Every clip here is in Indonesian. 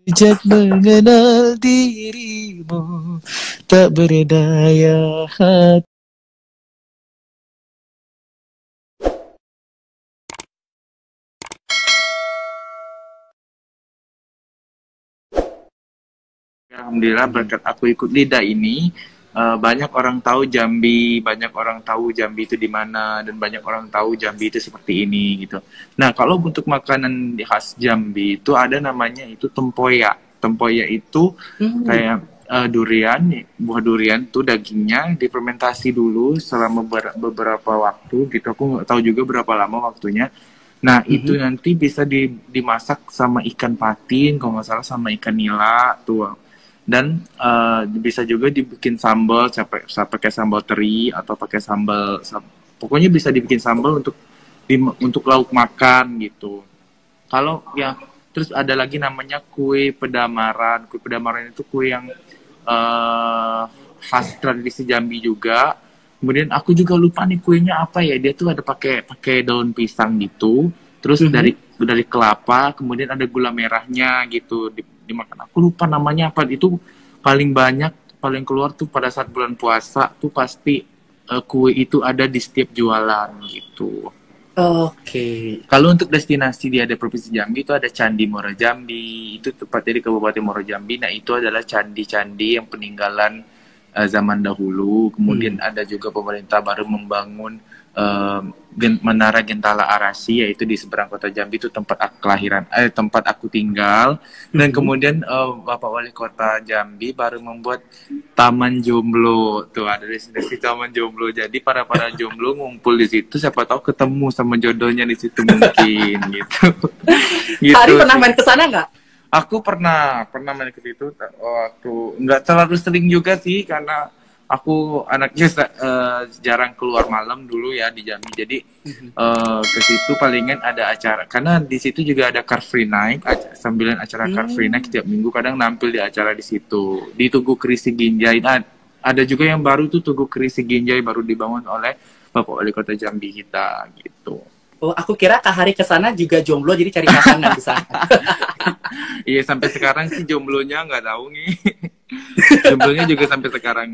Sejak mengenal dirimu, tak berdaya hati. Alhamdulillah berkat aku ikut Lida ini banyak orang tahu Jambi, banyak orang tahu Jambi itu di mana dan banyak orang tahu Jambi itu seperti ini gitu. Nah, kalau untuk makanan khas Jambi itu ada namanya itu tempoyak. Tempoyak itu Hmm. kayak durian, buah durian tuh dagingnya difermentasi dulu selama beberapa waktu gitu. Aku nggak tahu juga berapa lama waktunya. Nah, itu Mhm. nanti bisa dimasak sama ikan patin, kalau nggak salah sama ikan nila tuh. Dan bisa juga dibikin sambal, pakai sambal teri atau pakai pokoknya bisa dibikin sambal untuk lauk makan gitu. Kalau ya terus ada lagi namanya kue pedamaran. Kue pedamaran itu kue yang khas tradisi Jambi juga. Kemudian aku juga lupa nih kuenya apa ya. Dia tuh ada pakai pakai daun pisang gitu. Terus Mhm. dari kelapa, kemudian ada gula merahnya gitu dimakan. Aku lupa namanya apa. Itu paling banyak paling keluar tuh pada saat bulan puasa tuh pasti kue itu ada di setiap jualan gitu. Oke. Kalau untuk destinasi di ada Provinsi Jambi itu ada Candi Muara Jambi, itu tepatnya di Kabupaten Muara Jambi. Nah, itu adalah candi-candi yang peninggalan zaman dahulu. Kemudian Hmm. ada juga pemerintah baru membangun eh, Menara Gentala Arasi, yaitu di seberang kota Jambi itu tempat aku tinggal. Dan Mhm. kemudian Bapak Wali Kota Jambi baru membuat Taman Jomblo. Tuh ada destinasi Taman Jomblo. Jadi para jomblo ngumpul di situ, siapa tahu ketemu sama jodohnya di situ mungkin gitu. Kak Gitu Ari pernah sih. main ke sana nggak? Aku pernah main ke situ. Waktu nggak terlalu sering juga sih karena aku anaknya jarang keluar malam dulu ya di Jambi. Jadi Mhm. ke situ palingan ada acara karena di situ juga ada Car Free Night, sambilan acara Car Free Night Hmm. setiap minggu kadang nampil di acara di situ. Di Tugu Krisi Ginjai. Nah, ada juga yang baru tuh Tugu Krisi Ginjai baru dibangun oleh Bapak Wali Kota Jambi kita gitu. Oh, aku kira Kak Hari ke sana juga jomblo jadi cari pasangan di sana. Iya, sampai sekarang sih jomblonya nggak tahu nih. Jomblonya juga sampai sekarang.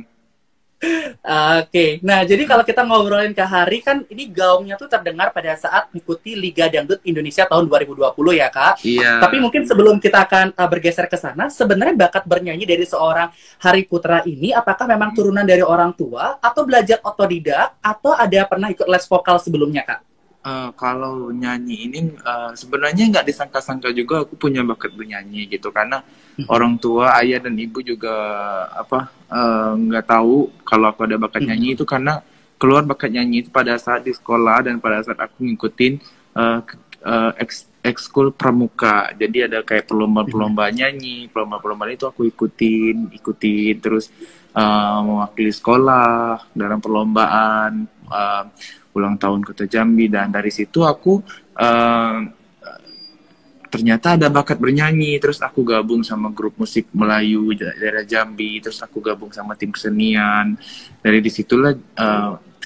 Oke, nah jadi kalau kita ngobrolin Kak Hari kan ini gaungnya tuh terdengar pada saat mengikuti Liga Dangdut Indonesia tahun 2020 ya Kak. Iya. Tapi mungkin sebelum kita akan bergeser ke sana, sebenarnya bakat bernyanyi dari seorang Hari Putra ini apakah memang turunan dari orang tua atau belajar otodidak atau ada pernah ikut les vokal sebelumnya Kak? Kalau nyanyi ini sebenarnya nggak disangka-sangka juga aku punya bakat bernyanyi gitu karena orang tua ayah dan ibu juga nggak tahu kalau aku ada bakat nyanyi itu karena keluar bakat nyanyi itu pada saat di sekolah dan pada saat aku ngikutin ekskul pramuka. Jadi ada kayak perlomba-perlomba nyanyi, perlomba-perlomba itu aku ikutin terus mewakili sekolah dalam perlombaan ulang tahun Kota Jambi dan dari situ aku ternyata ada bakat bernyanyi terus aku gabung sama grup musik Melayu daerah Jambi terus aku gabung sama tim kesenian dari disitulah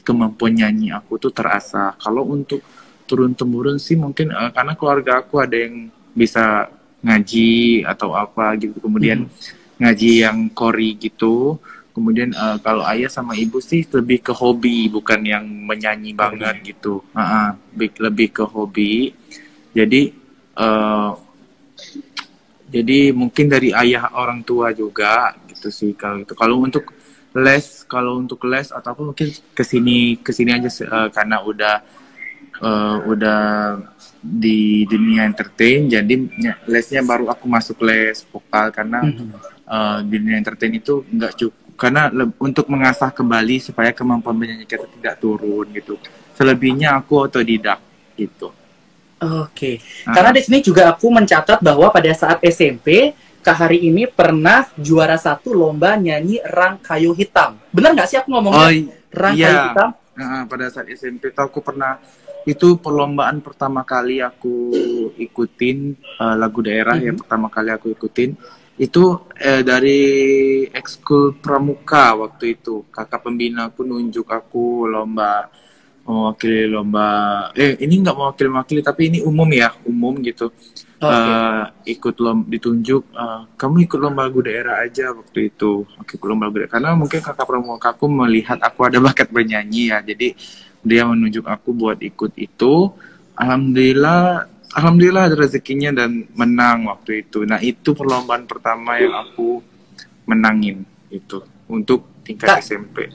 kemampuan nyanyi aku tuh terasa. Kalau untuk turun temurun sih mungkin karena keluarga aku ada yang bisa ngaji atau apa gitu kemudian ngaji yang kori gitu. Kemudian kalau ayah sama ibu sih lebih ke hobi, bukan yang menyanyi banget Hobi. gitu. Lebih ke hobi. Jadi uh, mungkin dari ayah orang tua juga gitu sih kalau itu. Kalau untuk les atau apa mungkin kesini aja karena udah di dunia entertain jadi lesnya baru aku masuk les vokal karena di dunia entertain itu nggak cukup karena untuk mengasah kembali supaya kemampuan bernyanyi kita tidak turun gitu. Selebihnya aku otodidak gitu. Oke, karena Uh, di sini juga aku mencatat bahwa pada saat SMP, Kak Hari ini pernah juara satu lomba nyanyi Rang Kayu Hitam. Benar nggak sih aku oh ngomongnya? Rang Kayu iya. Hitam? Pada saat SMP tuh aku pernah itu perlombaan pertama kali aku ikutin lagu daerah ya Mhm. pertama kali aku ikutin itu dari ekskul pramuka waktu itu kakak pembina aku nunjuk aku lomba mewakili lomba, ini nggak mewakili tapi ini umum ya, umum gitu. Ikut ditunjuk, kamu ikut lomba lagu daerah aja waktu itu. Ikut lomba lagu daerah karena mungkin kakak pramuka aku melihat aku ada bakat bernyanyi ya, jadi dia menunjuk aku buat ikut itu. Alhamdulillah ada rezekinya dan menang waktu itu. Nah itu perlombaan pertama yang aku menangin itu untuk tingkat SMP.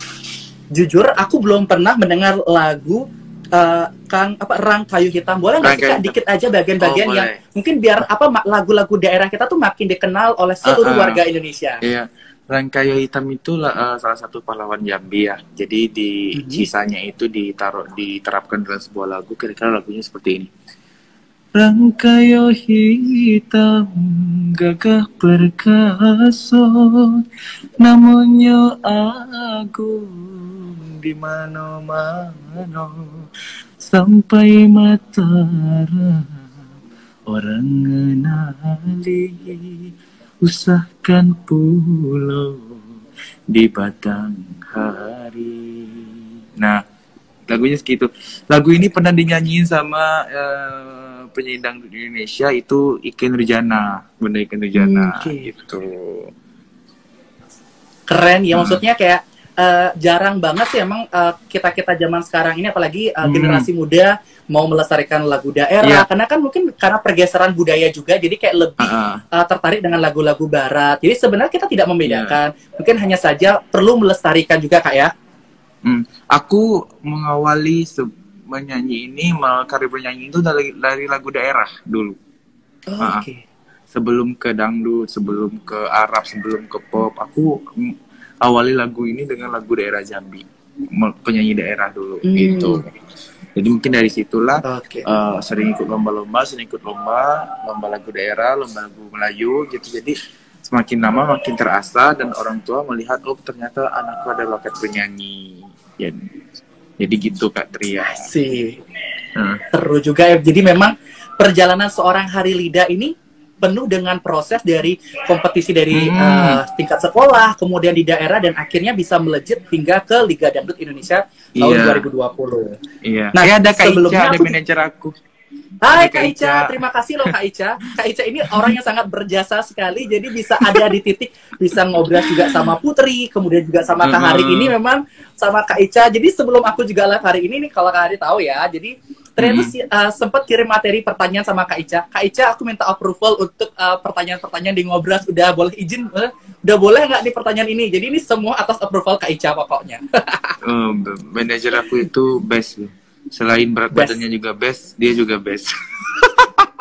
Jujur aku belum pernah mendengar lagu Rang Kayu Hitam. Boleh nggak sih Kak dikit aja bagian-bagian yang mungkin biar lagu-lagu daerah kita tuh makin dikenal oleh seluruh warga Indonesia. Iya, Rang Kayu Hitam itu salah satu pahlawan Jambi ya. Jadi di sisanya itu diterapkan dalam sebuah lagu. Kira-kira lagunya seperti ini. Rang kayu hitam gagah perkasa, namanya agung di mana-mana, sampai mataram orang ngenali, usahkan pulau di batang hari. Nah, lagunya segitu. Lagu ini pernah dinyanyiin sama penyanyi dangdut Indonesia itu Ikke Nurjana, Bunda Ikke Nurjana gitu. Keren ya, maksudnya kayak jarang banget sih emang kita zaman sekarang ini, apalagi generasi muda mau melestarikan lagu daerah, karena kan mungkin karena pergeseran budaya juga, jadi kayak lebih tertarik dengan lagu-lagu barat. Jadi sebenarnya kita tidak membedakan, mungkin hanya saja perlu melestarikan juga Kak ya. Aku mengawali menyanyi ini, karir bernyanyi itu dari lagu daerah dulu. Sebelum ke dangdut, sebelum ke Arab, sebelum ke pop, aku awali lagu ini dengan lagu daerah Jambi, penyanyi daerah dulu gitu. Jadi mungkin dari situlah sering ikut lomba-lomba, lomba lagu daerah, lomba lagu Melayu gitu. Jadi semakin lama makin terasa dan orang tua melihat, oh ternyata anakku ada bakat bernyanyi. Jadi gitu Kak Tria. Seru juga ya. Jadi memang perjalanan seorang Hari Lida ini penuh dengan proses dari kompetisi dari tingkat sekolah, kemudian di daerah, dan akhirnya bisa melejit hingga ke Liga Dangdut Indonesia tahun 2020. Iya. Nah, ada Kak Ica, ada manajer aku. Hai Kak Ica, terima kasih loh Kak Ica. Kak Ica ini orang yang sangat berjasa sekali, jadi bisa ada di titik, bisa ngobrol juga sama Putri, kemudian juga sama Kak Hari ini memang sama Kak Ica. Jadi sebelum aku juga live hari ini nih, kalau Kak Hari tahu ya, jadi Trenus sempat kirim materi pertanyaan sama Kak Ica. Kak Ica, aku minta approval untuk pertanyaan-pertanyaan di Ngobras, udah boleh izin, udah boleh nggak di pertanyaan ini? Jadi ini semua atas approval Kak Ica pokoknya. Manajer aku itu best. Selain berat badannya juga best, dia juga best.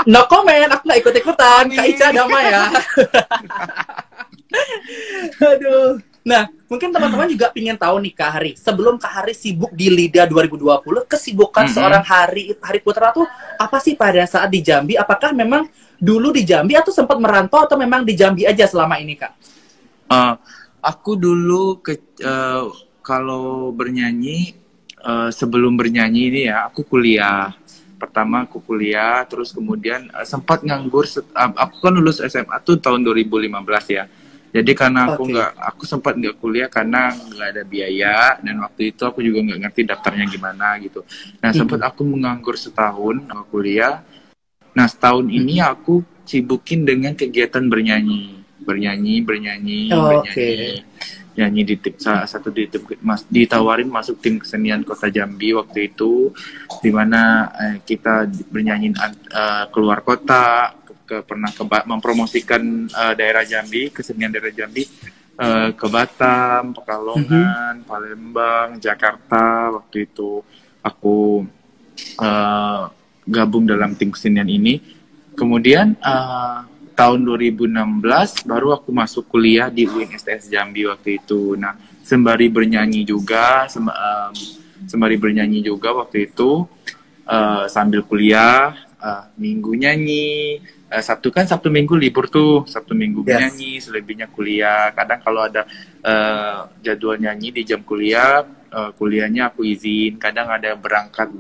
No comment, aku nggak ikut-ikutan. Kak Ica damai ya. Aduh. Nah, mungkin teman-teman juga ingin tahu nih Kak Hari. Sebelum Kak Hari sibuk di Lida 2020, kesibukan seorang Hari Putra tuh apa sih pada saat di Jambi? Apakah memang dulu di Jambi atau sempat merantau atau memang di Jambi aja selama ini Kak? Aku dulu kalau bernyanyi, sebelum bernyanyi ini ya, aku kuliah. Pertama aku kuliah, terus kemudian sempat nganggur. Aku kan lulus SMA tuh tahun 2015 ya. Jadi karena aku sempat nggak kuliah karena nggak ada biaya, dan waktu itu aku juga nggak ngerti daftarnya gimana gitu. Nah sempat aku menganggur setahun kuliah. Nah setahun ini aku sibukin dengan kegiatan bernyanyi. Nyanyi di tim ditawarin masuk tim kesenian Kota Jambi waktu itu, dimana kita bernyanyi keluar kota, pernah mempromosikan daerah Jambi, kesenian daerah Jambi ke Batam, Pekalongan, Palembang, Jakarta. Waktu itu aku gabung dalam tim kesenian ini. Kemudian tahun 2016 baru aku masuk kuliah di UIN STS Jambi waktu itu. Nah, sembari bernyanyi juga waktu itu, sambil kuliah, Minggu nyanyi, Sabtu Minggu libur tuh, Sabtu Minggu nyanyi, selebihnya kuliah. Kadang kalau ada jadwal nyanyi di jam kuliah, kuliahnya aku izin. Kadang ada berangkat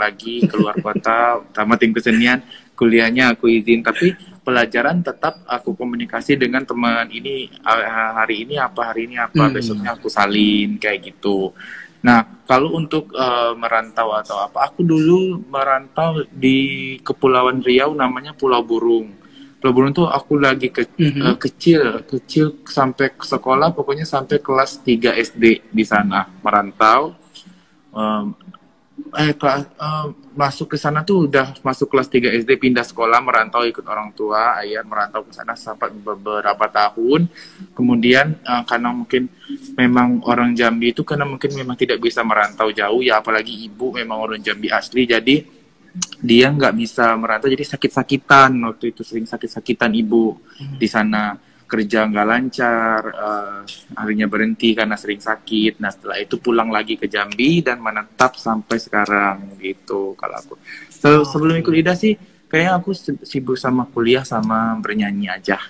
lagi keluar kota sama tim kesenian, kuliahnya aku izin. Tapi pelajaran tetap aku komunikasi dengan teman ini, hari ini apa, besoknya aku salin kayak gitu. Nah, kalau untuk merantau atau apa, aku dulu merantau di Kepulauan Riau namanya Pulau Burung. Pulau Burung tuh aku lagi kecil sampai ke sekolah, pokoknya sampai kelas 3 SD di sana merantau. Em, Masuk ke sana tuh udah masuk kelas 3 SD, pindah sekolah, merantau ikut orang tua, ayah merantau ke sana sampai beberapa tahun. Kemudian karena mungkin memang orang Jambi itu karena mungkin memang tidak bisa merantau jauh ya, apalagi ibu memang orang Jambi asli, jadi dia nggak bisa merantau, jadi sakit-sakitan waktu itu, sering sakit-sakitan ibu di sana, kerja nggak lancar, akhirnya berhenti karena sering sakit. Nah setelah itu pulang lagi ke Jambi dan menetap sampai sekarang gitu. Kalau aku sebelum ikut IDA sih kayaknya aku sibuk sama kuliah sama bernyanyi aja.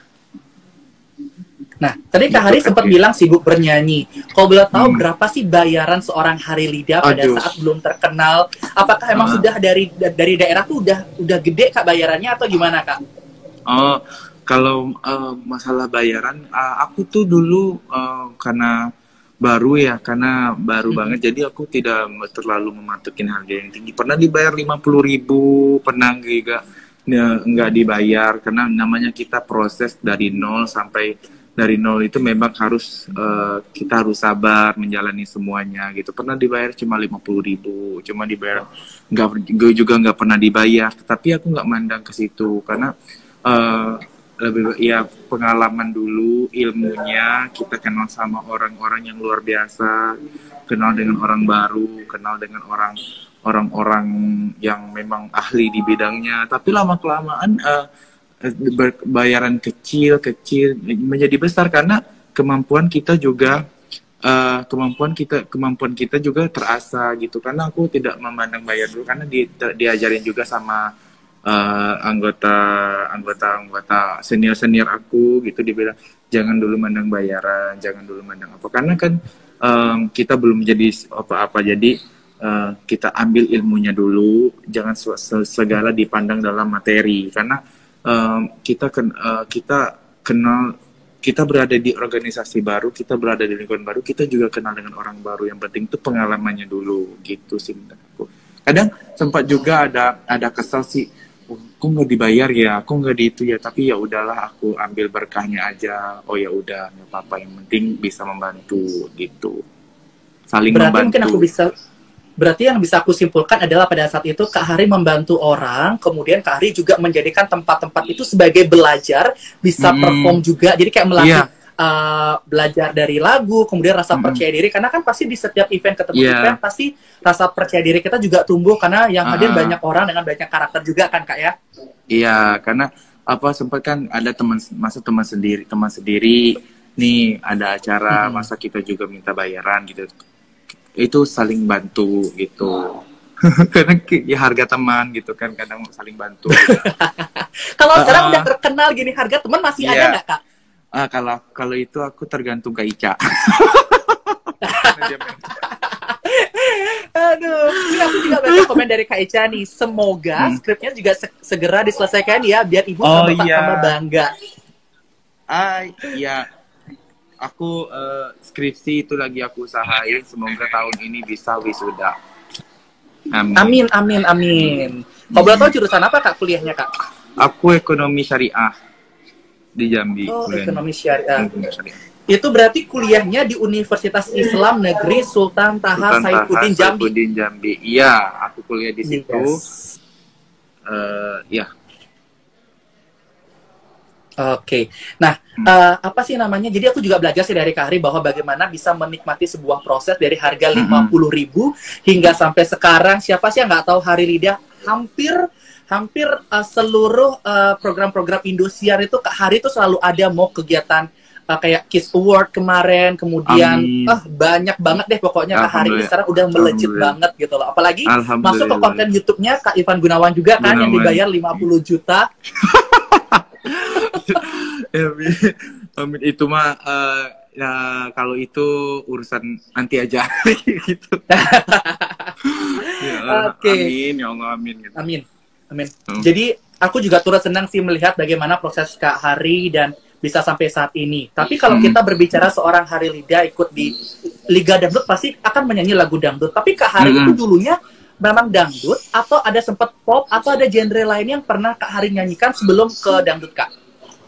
Nah, tadi Kak Hari sempat bilang sibuk bernyanyi. Kalau boleh tahu berapa sih bayaran seorang Hari Lida pada saat belum terkenal? Apakah emang sudah dari daerah tuh udah gede Kak bayarannya atau gimana Kak? Oh, kalau masalah bayaran, aku tuh dulu karena baru banget, jadi aku tidak terlalu mematokin harga yang tinggi. Pernah dibayar 50.000, pernah juga nggak dibayar, karena namanya kita proses dari nol itu memang harus kita harus sabar menjalani semuanya gitu. Pernah dibayar cuma 50.000, cuma dibayar gue juga nggak pernah dibayar, tapi aku nggak mandang ke situ karena lebih ya pengalaman dulu, ilmunya, kita kenal sama orang-orang yang luar biasa, kenal dengan orang baru, kenal dengan orang-orang yang memang ahli di bidangnya. Tapi lama-kelamaan bayaran kecil menjadi besar karena kemampuan kita juga juga terasa gitu. Karena aku tidak memandang bayar dulu, karena diajarin juga sama anggota senior aku gitu, dibilang jangan dulu mandang bayaran, jangan dulu mandang apa, karena kan kita belum menjadi apa-apa, jadi kita ambil ilmunya dulu, jangan segala dipandang dalam materi, karena kita berada di organisasi baru, kita berada di lingkungan baru, kita juga kenal dengan orang baru. Yang penting itu pengalamannya dulu gitu sih menurut aku. Kadang sempat juga ada kesal sih, aku nggak dibayar ya, aku nggak di itu ya, tapi ya udahlah, aku ambil berkahnya aja. Oh ya udah, nggak apa-apa, yang penting bisa membantu gitu, saling membantu. Berarti yang bisa aku simpulkan adalah pada saat itu Kak Hari membantu orang, kemudian Kak Hari juga menjadikan tempat-tempat itu sebagai belajar, bisa perform juga, jadi kayak melatih belajar dari lagu, kemudian rasa percaya diri, karena kan pasti di setiap event ketemu event pasti rasa percaya diri kita juga tumbuh karena yang hadir banyak orang dengan banyak karakter juga kan Kak ya? Iya, karena sempat kan ada teman sendiri nih, ada acara masa kita juga minta bayaran gitu, itu saling bantu gitu. Karena ya harga teman gitu kan, kadang saling bantu gitu. Kalau sekarang udah terkenal gini, harga teman masih ada nggak Kak? Kalau itu aku tergantung Kak Ica. Aduh, ini aku juga baca komen dari Kak Ica nih. Semoga skripnya juga segera diselesaikan ya, biar ibu tambah bangga. Iya. Aku skripsi itu lagi aku usahain, semoga tahun ini bisa wisuda. Amin. Kau boleh tahu jurusan apa Kak kuliahnya Kak? Aku ekonomi syariah di Jambi. Ekonomi syariah. Itu berarti kuliahnya di Universitas Islam Negeri Sultan Taha Saifuddin Jambi. Iya, aku kuliah di situ. Ya. Oke. Nah, apa sih namanya? Jadi aku juga belajar sih dari Kak Hari bahwa bagaimana bisa menikmati sebuah proses dari harga 50.000 hingga sampai sekarang. Siapa sih yang nggak tahu Hari Lida? Hampir seluruh program-program Indosiar itu Kak Hari itu selalu ada, mau kegiatan kayak Kiss Award kemarin, kemudian banyak banget deh pokoknya Kak Hari ini sekarang udah melejit banget gitu loh. Apalagi masuk ke konten YouTube-nya Kak Ivan Gunawan juga kan, yang dibayar 50 juta. Amin, itu mah ya, kalau itu urusan nanti aja gitu. Oke. Amin ya Allah, amin gitu. Amin. Jadi aku juga turut senang sih melihat bagaimana proses Kak Hari dan bisa sampai saat ini. Tapi kalau kita berbicara seorang Hari Lida ikut di Liga Dangdut pasti akan menyanyi lagu dangdut. Tapi Kak Hari itu dulunya memang dangdut atau ada sempat pop atau ada genre lain yang pernah Kak Hari nyanyikan sebelum ke dangdut, Kak?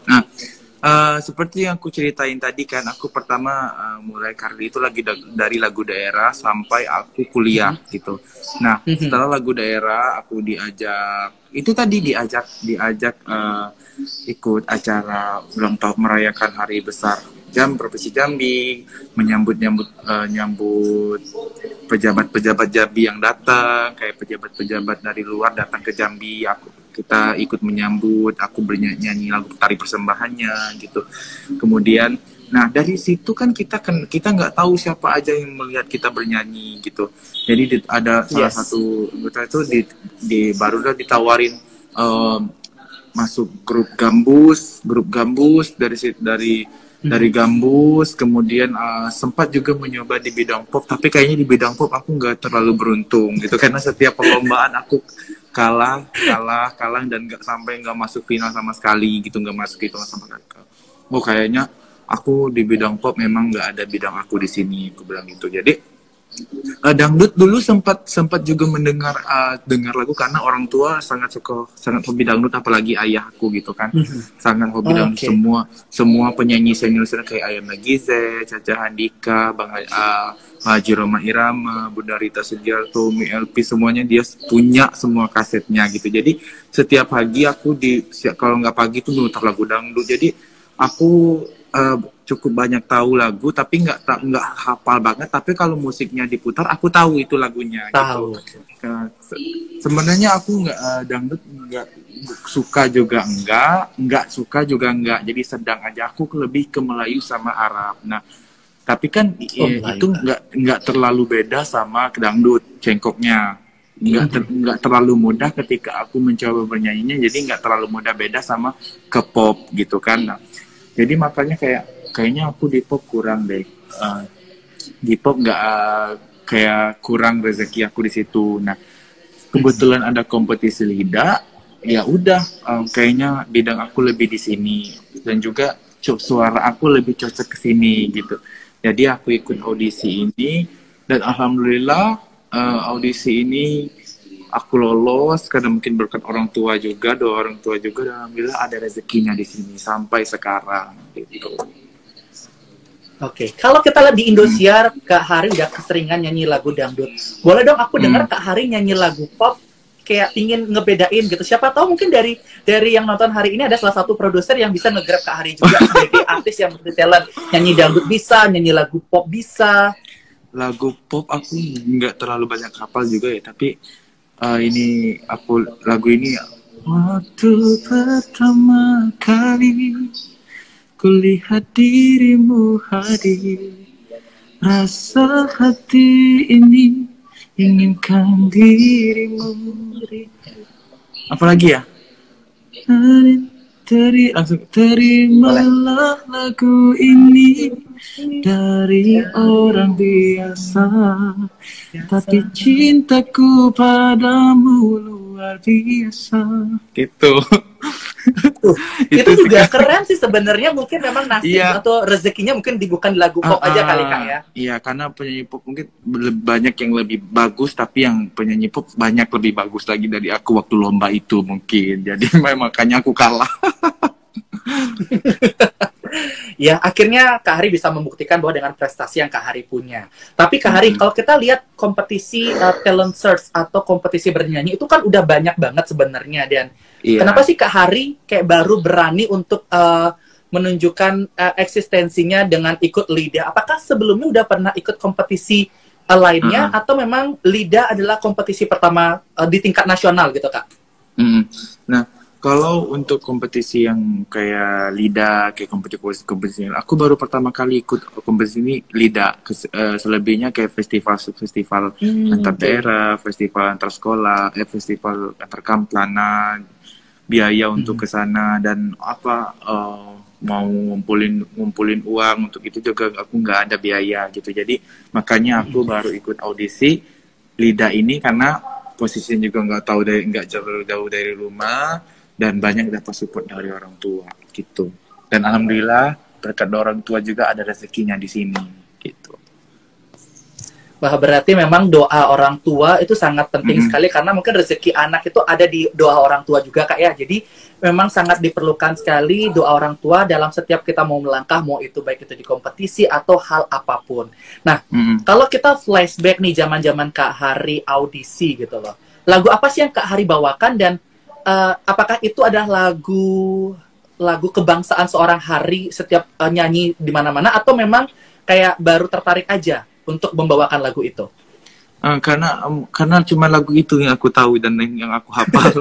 Nah, seperti yang aku ceritain tadi kan, aku pertama mulai karir itu lagi dari lagu daerah sampai aku kuliah gitu. Nah, setelah lagu daerah aku diajak ikut acara ulang tahun merayakan hari besar Provinsi Jambi, menyambut pejabat-pejabat Jambi yang datang, kayak pejabat-pejabat dari luar datang ke Jambi, kita ikut menyambut, aku bernyanyi lagu tari persembahannya gitu. Kemudian, nah dari situ kan kita nggak tahu siapa aja yang melihat kita bernyanyi gitu. Jadi ada salah satu anggota itu barulah ditawarin masuk grup Gambus dari Gambus, kemudian sempat juga mencoba di bidang pop, tapi kayaknya di bidang pop aku nggak terlalu beruntung gitu, karena setiap perlombaan aku kalah dan nggak masuk final sama sekali gitu, nggak masuk itu sama sekali. Oh kayaknya aku di bidang pop memang nggak ada bidang aku di sini, aku bilang gitu. Jadi dangdut dulu sempat juga mendengar lagu karena orang tua sangat hobi dangdut, apalagi ayahku gitu kan, sangat hobi dangdut. Semua penyanyi senior kayak Ayam Nagize, Caca Handika, Bang Haji Roma Irama, Bunda Rita Sugiarto, Mi LP, semuanya dia punya semua kasetnya gitu. Jadi setiap pagi kalau nggak pagi tuh muter lagu dangdut. Jadi aku cukup banyak tahu lagu, tapi nggak hafal banget. Tapi kalau musiknya diputar, aku tahu itu lagunya. Tahu. Gitu. Sebenarnya aku dangdut nggak suka juga nggak suka juga nggak. Jadi sedang aja. Aku lebih ke Melayu sama Arab. Nah, tapi kan itu nggak terlalu beda sama dangdut cengkoknya. Nggak terlalu mudah ketika aku mencoba bernyanyinya. Jadi nggak terlalu mudah beda sama ke pop gitu kan. Nah, jadi makanya kayaknya aku di pop kurang deh. Di pop nggak kayak kurang rezeki aku di situ. Nah, kebetulan ada kompetisi Lida, ya udah kayaknya bidang aku lebih di sini dan juga suara aku lebih cocok ke sini gitu. Jadi aku ikut audisi ini dan alhamdulillah audisi ini aku lolos karena mungkin berkat orang tua juga, doa orang tua juga, dan alhamdulillah ada rezekinya di sini sampai sekarang gitu. Oke, kalau kita lihat di Indosiar, Kak Hari udah keseringan nyanyi lagu dangdut. Boleh dong aku dengar Kak Hari nyanyi lagu pop, kayak ingin ngebedain gitu. Siapa tahu mungkin dari yang nonton hari ini ada salah satu produser yang bisa nge-grab Kak Hari juga sebagai artis yang multi-talent. Nyanyi dangdut bisa, nyanyi lagu pop bisa. Lagu pop aku nggak terlalu banyak hafal juga ya, tapi lagu ini waktu pertama kali kulihat dirimu hadir, rasa hati ini inginkan dirimu. Apalagi ya? Terimalah lagu ini dari orang biasa, tapi cintaku padamu luar biasa. Gitu. Itu juga keren sih sebenarnya, mungkin memang nasib atau rezekinya mungkin bukan di lagu pop aja kali Kak ya. Iya, karena penyanyi pop mungkin banyak yang lebih bagus, tapi yang penyanyi pop banyak lebih bagus lagi dari aku waktu lomba itu mungkin. Jadi makanya aku kalah. Ya, akhirnya Kak Hari bisa membuktikan bahwa dengan prestasi yang Kak Hari punya. Tapi Kak Hari, kalau kita lihat kompetisi talent search atau kompetisi bernyanyi itu kan udah banyak banget sebenarnya, dan kenapa sih Kak Hari kayak baru berani untuk menunjukkan eksistensinya dengan ikut Lida? Apakah sebelumnya udah pernah ikut kompetisi lainnya atau memang Lida adalah kompetisi pertama di tingkat nasional gitu, Kak? Nah, kalau untuk kompetisi yang kayak Lida, kayak kompetisi aku baru pertama kali ikut kompetisi ini Lida. Selebihnya kayak festival antar daerah, festival antar sekolah, festival antar kampana, biaya untuk ke sana, dan mau ngumpulin uang untuk itu juga aku nggak ada biaya gitu. Jadi makanya aku baru ikut audisi Lida ini karena posisinya juga nggak jauh dari rumah, dan banyak dapat support dari orang tua gitu. Dan alhamdulillah berkat orang tua juga ada rezekinya di sini gitu. Wah, berarti memang doa orang tua itu sangat penting sekali, karena mungkin rezeki anak itu ada di doa orang tua juga Kak ya. Jadi memang sangat diperlukan sekali doa orang tua dalam setiap kita mau melangkah, mau itu baik itu di kompetisi atau hal apapun. Nah, kalau kita flashback nih zaman-zaman Kak Hari audisi gitu loh. Lagu apa sih yang Kak Hari bawakan, dan apakah itu adalah lagu kebangsaan seorang Hari setiap nyanyi di mana-mana, atau memang kayak baru tertarik aja untuk membawakan lagu itu? Karena cuma lagu itu yang aku tahu dan yang aku hafal.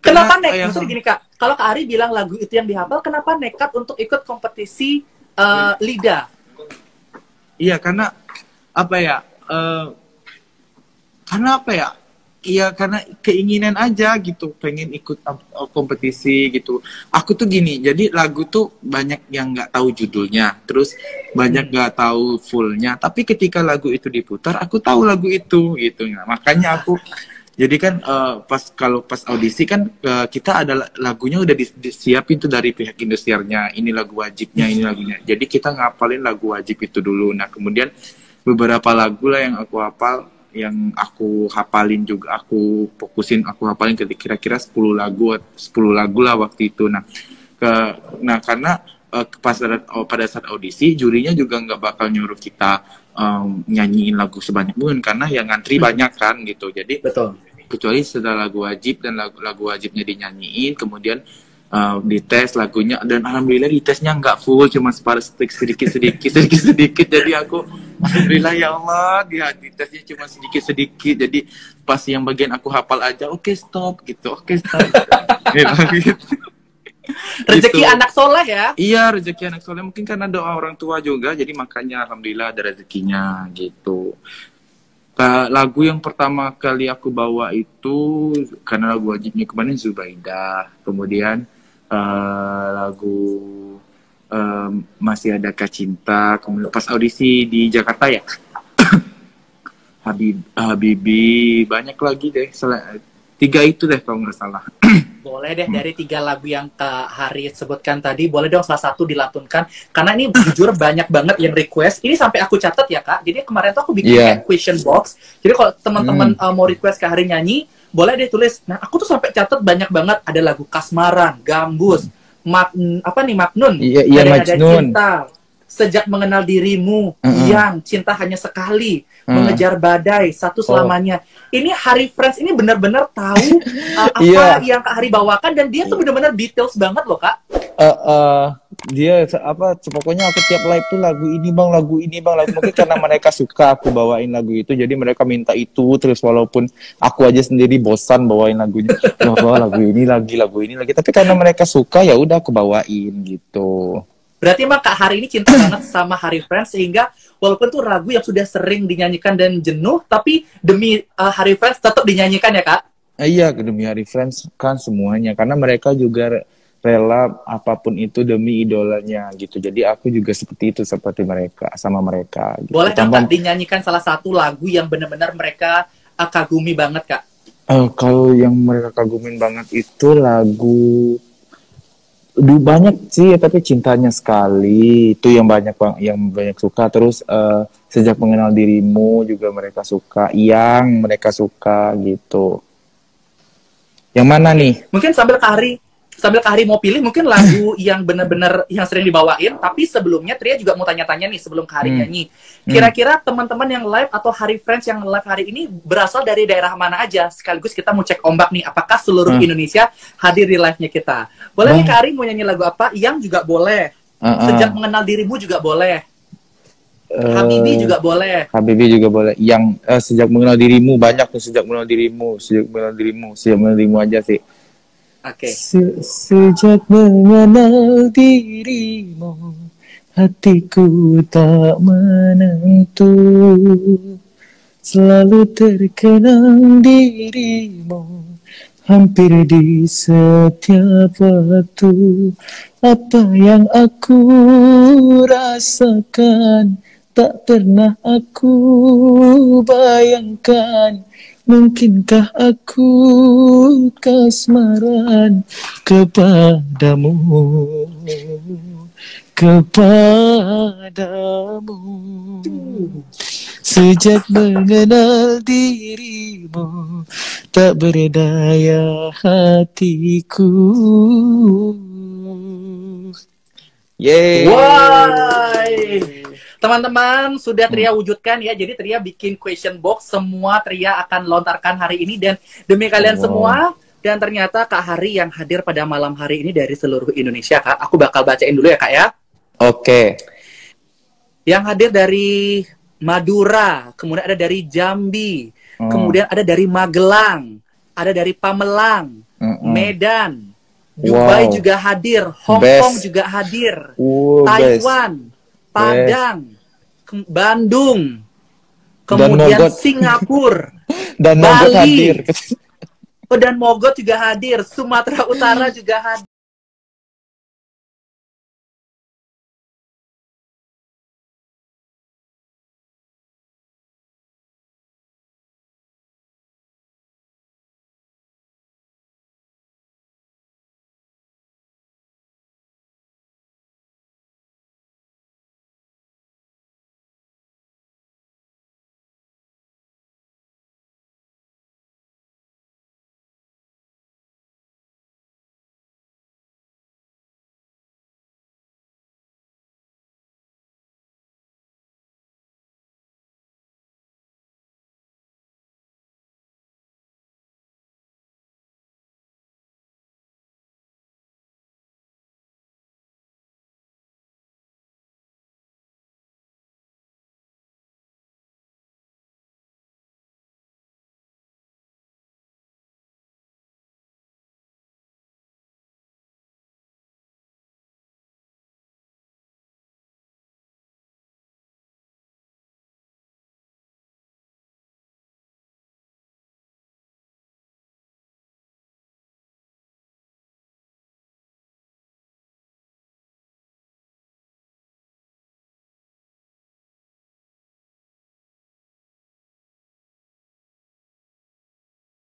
Kenapa nekat? Maksudnya gini Kak, kalau Kak Ari bilang lagu itu yang dihafal, kenapa nekat untuk ikut kompetisi LIDA? Iya, karena apa ya? Iya, karena keinginan aja gitu, pengen ikut kompetisi gitu. Aku tuh gini, jadi lagu tuh banyak yang nggak tahu judulnya, terus banyak nggak tahu fullnya. Tapi ketika lagu itu diputar, aku tahu lagu itu gitu. Nah, makanya aku, jadi kan pas audisi kan kita ada lagunya udah disiapin tuh dari pihak industrinya. Ini lagu wajibnya, ini lagunya. Jadi kita ngapalin lagu wajib itu dulu. Nah kemudian beberapa lagu lah yang aku hafal, yang aku hafalin juga, aku hafalin kira-kira 10 lagu lah waktu itu. Nah karena pada saat audisi jurinya juga nggak bakal nyuruh kita nyanyiin lagu sebanyak mungkin, karena yang ngantri banyak kan gitu. Jadi betul, kecuali setelah lagu wajib dan lagu wajibnya dinyanyiin, kemudian dites lagunya, dan alhamdulillah ditesnya nggak full, cuma sedikit. Jadi aku alhamdulillah ya Allah, ditesnya cuma sedikit. Jadi pas yang bagian aku hafal aja, oke stop. Gitu. Rezeki gitu. Anak soleh ya? Iya, rezeki anak soleh, mungkin karena doa orang tua juga, jadi makanya alhamdulillah ada rezekinya gitu. Lagu yang pertama kali aku bawa itu, karena lagu wajibnya kemarin Zubaidah, kemudian lagu Masih Adakah Cinta, kemudian pas audisi di Jakarta ya Habibi, banyak lagi deh, 3 itu deh kalau nggak salah. Boleh deh, dari 3 lagu yang Kak Hari sebutkan tadi, boleh dong salah satu dilantunkan, karena ini jujur banyak banget yang request. Ini sampai aku catat ya Kak, jadi kemarin tuh aku bikin kayak question box, jadi kalau teman-teman mau request Kak Hari nyanyi, boleh deh tulis. Nah aku tuh sampai catat banyak banget, ada lagu Kasmaran, Gambus, Maknun, ada Cinta, Sejak Mengenal Dirimu, Yang Cinta Hanya Sekali, Mengejar Badai, Satu Selamanya. Ini Hari Friends ini benar-benar tahu apa yang Kak Hari bawakan, dan dia tuh benar-benar details banget loh Kak. Dia pokoknya aku tiap live tuh lagu ini bang, mungkin karena mereka suka aku bawain lagu itu, jadi mereka minta itu terus, walaupun aku aja sendiri bosan bawain lagunya. lagu ini lagi, tapi karena mereka suka ya udah aku bawain gitu. Berarti emang Kak Hari ini cinta banget sama Hari Friends, sehingga walaupun tuh lagu yang sudah sering dinyanyikan dan jenuh, tapi demi Hari Friends tetap dinyanyikan ya Kak? Iya, demi Hari Friends kan semuanya, karena mereka juga rela apapun itu demi idolanya gitu. Jadi aku juga seperti itu, seperti mereka, sama mereka gitu. Boleh dong Kak dinyanyikan salah satu lagu yang benar-benar mereka kagumi banget Kak? Kalau yang mereka kagumin banget itu lagu banyak sih, tapi Cintanya Sekali itu yang banyak suka. Terus Sejak Mengenal Dirimu juga mereka suka, yang mereka suka gitu. Yang mana nih? Mungkin sambil Kak Hari mau pilih mungkin lagu yang benar-benar yang sering dibawain, tapi sebelumnya Tria juga mau tanya-tanya nih sebelum Kak Hari nyanyi. Kira-kira teman-teman yang live atau Hari Friends yang live hari ini berasal dari daerah mana aja? Sekaligus kita mau cek ombak nih, apakah seluruh Indonesia hadir di live-nya kita? Boleh nih Kak Hari mau nyanyi lagu apa? Yang juga boleh. Sejak Mengenal Dirimu juga boleh. Habibi juga boleh. Yang Sejak Mengenal Dirimu, banyak tuh Sejak Mengenal Dirimu aja sih. Okay. Sejak mengenal dirimu, hatiku tak menentu, selalu terkenang dirimu, hampir di setiap waktu. Apa yang aku rasakan tak pernah aku bayangkan. Mungkinkah aku kasmaran kepadamu, kepadamu. Sejak mengenal dirimu, tak berdaya hatiku. Yeay. Why? Teman-teman, sudah Tria wujudkan ya. Jadi Tria bikin question box, semua Tria akan lontarkan hari ini dan demi kalian semua. Dan ternyata Kak Hari yang hadir pada malam hari ini dari seluruh Indonesia, Kak. Aku bakal bacain dulu ya, Kak ya. Oke. Yang hadir dari Madura, kemudian ada dari Jambi, kemudian ada dari Magelang, ada dari Pamelang, Medan, Dubai juga hadir, Hong Kong juga hadir, Taiwan, Padang, Bandung, kemudian Singapura, dan Bali, hadir. dan Mogot juga hadir, Sumatera Utara juga hadir.